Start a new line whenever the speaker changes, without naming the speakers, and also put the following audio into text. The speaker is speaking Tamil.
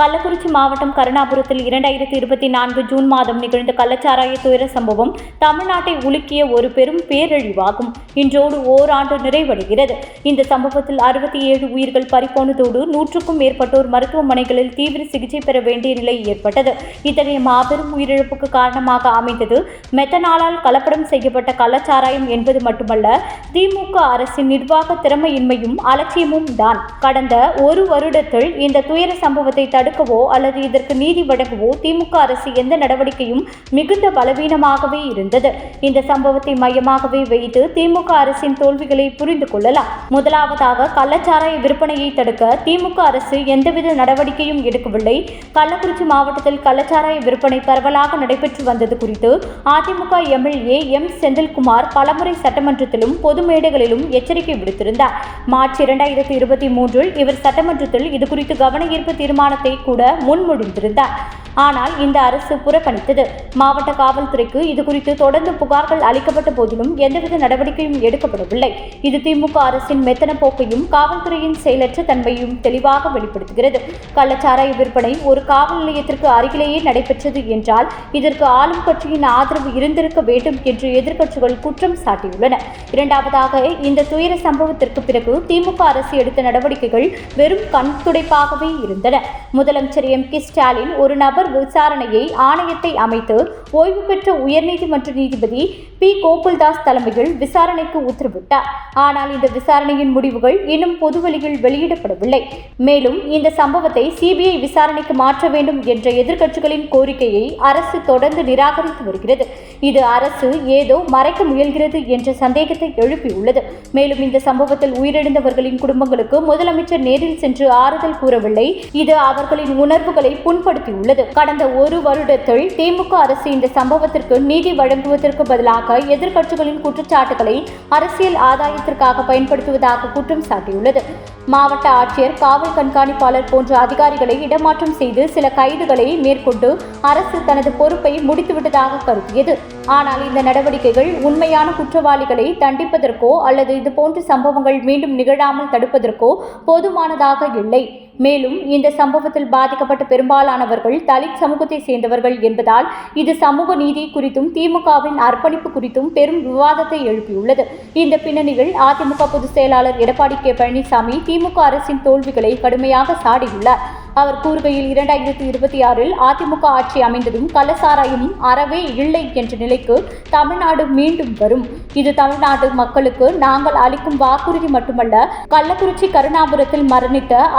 கள்ளக்குறிச்சி மாவட்டம் கருணாபுரத்தில் 2024 ஜூன் மாதம் நிகழ்ந்த கள்ளச்சாராய துயர சம்பவம் தமிழ்நாட்டை உலுக்கிய ஒரு பெரும் பேரழிவாகும். இன்றோடு ஓராண்டு நிறைவடைகிறது. இந்த சம்பவத்தில் 67 உயிர்கள் பறிபோனதோடு 100க்கும் மேற்பட்டோர் மருத்துவமனைகளில் தீவிர சிகிச்சை பெற வேண்டிய நிலை ஏற்பட்டது. இத்தகைய மாபெரும் உயிரிழப்புக்கு காரணமாக அமைந்தது மெத்தனாலால் கலப்படம் செய்யப்பட்ட கள்ளச்சாராயம் என்பது மட்டுமல்ல, திமுக அரசின் நிர்வாக திறமையின்மையும் அலட்சியமும் தான். கடந்த ஒரு வருடத்தில் இந்த துயர சம்பவத்தை தடுக்கவோ அல்லது இதற்கு நீதி வழங்கவோ திமுக அரசு எந்த நடவடிக்கையும் மிகுந்த பலவீனமாகவே இருந்தது. இந்த சம்பவத்தை மையமாகவே வைத்து திமுக அரசின் தோல்விகளை புரிந்து கொள்ளலாம். முதலாவதாக, கள்ளச்சாராய விற்பனையை தடுக்க திமுக அரசு எந்தவித நடவடிக்கையும் எடுக்கவில்லை. கள்ளக்குறிச்சி மாவட்டத்தில் கள்ளச்சாராய விற்பனை பரவலாக நடைபெற்று வந்தது குறித்து அதிமுக எம்எல்ஏ எம் செந்தில்குமார் பலமுறை சட்டமன்றத்திலும் பொது மேடைகளிலும் எச்சரிக்கை விடுத்திருந்தார். மார்ச் 2023 இவர் சட்டமன்றத்தில் இதுகுறித்து கவன ஈர்ப்பு தீர்மானத்தை கூட முன்மொழிந்திருந்தார். ஆனால் இந்த அரசு புறக்கணித்தது. மாவட்ட காவல்துறைக்கு இதுகுறித்து தொடர்ந்து புகார்கள் அளிக்கப்பட்ட போதிலும் எந்தவித நடவடிக்கையும் எடுக்கப்படவில்லை. இது திமுக அரசின் மெத்தன போக்கையும் காவல்துறையின் செயலற்ற தன்மையும் தெளிவாக வெளிப்படுத்துகிறது. கள்ளச்சாராய விற்பனை ஒரு காவல் நிலையத்திற்கு அருகிலேயே நடைபெற்றது என்றால் இதற்கு ஆளும் கட்சியின் ஆதரவு இருந்திருக்க வேண்டும் என்று எதிர்க்கட்சிகள் குற்றம் சாட்டியுள்ளன. இரண்டாவதாக, இந்த துயர சம்பவத்திற்கு பிறகு திமுக அரசு எடுத்த நடவடிக்கைகள் வெறும் கண் துடைப்பாகவே இருந்தன. முதலமைச்சர் எம்.கே. ஸ்டாலின் ஒரு நபர் விசாரணையை ஆணையத்தை அமைத்து ஓய்வு பெற்ற உயர்நீதிமன்ற நீதிபதி பி. கோகுல்தாஸ் தலைமையில் விசாரணைக்கு உத்தரவிட்டார். ஆனால் இந்த விசாரணையின் முடிவுகள் இன்னும் பொதுவெளியில் வெளியிடப்படவில்லை. மேலும் இந்த சம்பவத்தை சிபிஐ விசாரணைக்கு மாற்ற வேண்டும் என்ற எதிர்க்கட்சிகளின் கோரிக்கையை அரசு தொடர்ந்து நிராகரித்து வருகிறது. இது அரசு ஏதோ மறைக்க முயல்கிறது என்ற சந்தேகத்தை எழுப்பியுள்ளது. மேலும் இந்த சம்பவத்தில் உயிரிழந்தவர்களின் குடும்பங்களுக்கு முதலமைச்சர் நேரில் சென்று ஆறுதல் கூறவில்லை. இது அவர்களின் உணர்வுகளை புண்படுத்தியுள்ளது. கடந்த ஒரு வருடத்தில் திமுக அரசு இந்த சம்பவத்திற்கு நீதி வழங்குவதற்கு பதிலாக எதிர்க்கட்சிகளின் குற்றச்சாட்டுகளை அரசியல் ஆதாயத்திற்காக பயன்படுத்துவதாக குற்றம் சாட்டியுள்ளது. மாவட்ட ஆட்சியர், காவல் கண்காணிப்பாளர் போன்ற அதிகாரிகளை இடமாற்றம் செய்து சில கைதுகளை மேற்கொண்டு அரசு தனது பொறுப்பை முடித்துவிட்டதாக கருதியது. ஆனால் இந்த நடவடிக்கைகள் உண்மையான குற்றவாளிகளை தண்டிப்பதற்கோ அல்லது இதுபோன்ற சம்பவங்கள் மீண்டும் நிகழாமல் தடுப்பதற்கோ போதுமானதாக இல்லை. மேலும் இந்த சம்பவத்தில் பாதிக்கப்பட்ட பெரும்பாலானவர்கள் தலித் சமூகத்தை சேர்ந்தவர்கள் என்பதால் இது சமூக நீதி குறித்தும் திமுகவின் அர்ப்பணிப்பு குறித்தும் பெரும் விவாதத்தை எழுப்பியுள்ளது. இந்த பின்னணியில் அதிமுக பொதுச் செயலாளர் எடப்பாடி கே. பழனிசாமி திமுக அரசின் தோல்விகளை கடுமையாக சாடியுள்ளார். அவர் கூறுகையில், 2026 அதிமுக ஆட்சி அமைந்ததும் கள்ளச்சாராயமும் அறவே இல்லை என்ற நிலைக்கு தமிழ்நாடு மீண்டும் வரும். இது தமிழ்நாடு மக்களுக்கு நாங்கள் அளிக்கும் வாக்குறுதி மட்டுமல்ல, கள்ளக்குறிச்சி கருணாபுரத்தில் மரணித்த